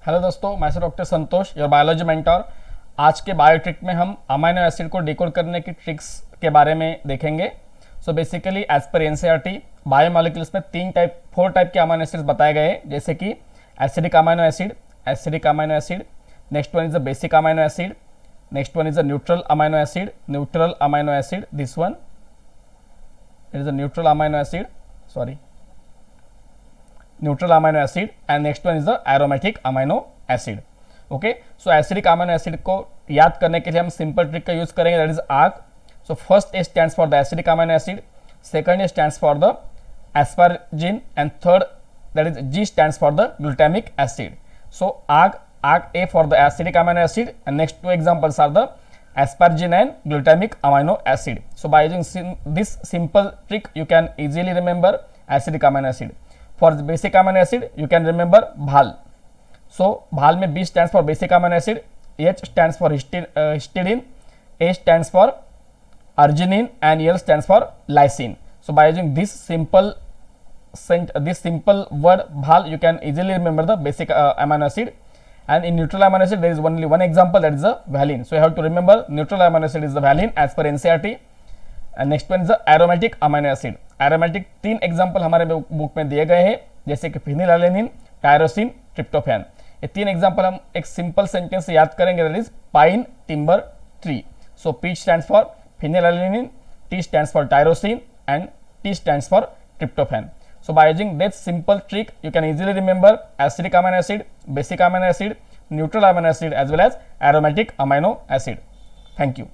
Hello दोस्तों, मैं doctor Santosh, your biology mentor. आज के बायोट्रिक में हम अमाइनो एसिड को डिकोड करने की ट्रिक्स के बारे में देखेंगे। सो बेसिकली एज पर एनसीईआरटी बायोमोलिक्यूल्स में फोर टाइप के अमाइनो एसिड्स बताए गए हैं, जैसे कि acidic amino acid, next one is the basic amino acid, next one is the neutral amino acid, this one it is a neutral amino acid, neutral amino acid, and next one is the aromatic amino acid. Okay, so acidic amino acid को याद करने के लिए हम simple trick का use करेंगे, that is आग। So first A stands for the acidic amino acid, second A stands for the asparagine, and third that is G stands for the glutamic acid. So आग A for the acidic amino acid, and next two examples are the asparagine and glutamic amino acid. So by using this simple trick you can easily remember acidic amino acid. For the basic amino acid you can remember BHAL. So BHAL में B stands for basic amino acid, H stands for histidine, A stands for arginine, and L stands for lysine. So by using this simple word BHAL you can easily remember the basic amino acid. And in neutral amino acid there is only one example, that is the valine. So you have to remember neutral amino acid is the valine as per NCERT. And next one is the aromatic amino acid. Aromatic तीन example हमारे book में दिए गए हैं, जैसे कि फिनिलएलेनिन, tyrosine, tryptophan. ये तीन एग्जाम्पल हम एक सिंपल सेंटेंस से याद करेंगे, that is pine timber tree. So P stands for phenylalanine, T stands for tyrosine, and T stands for tryptophan. So by using this simple trick, you can easily remember acidic amino acid, basic amino acid, neutral amino acid, as well as aromatic amino acid. Thank you.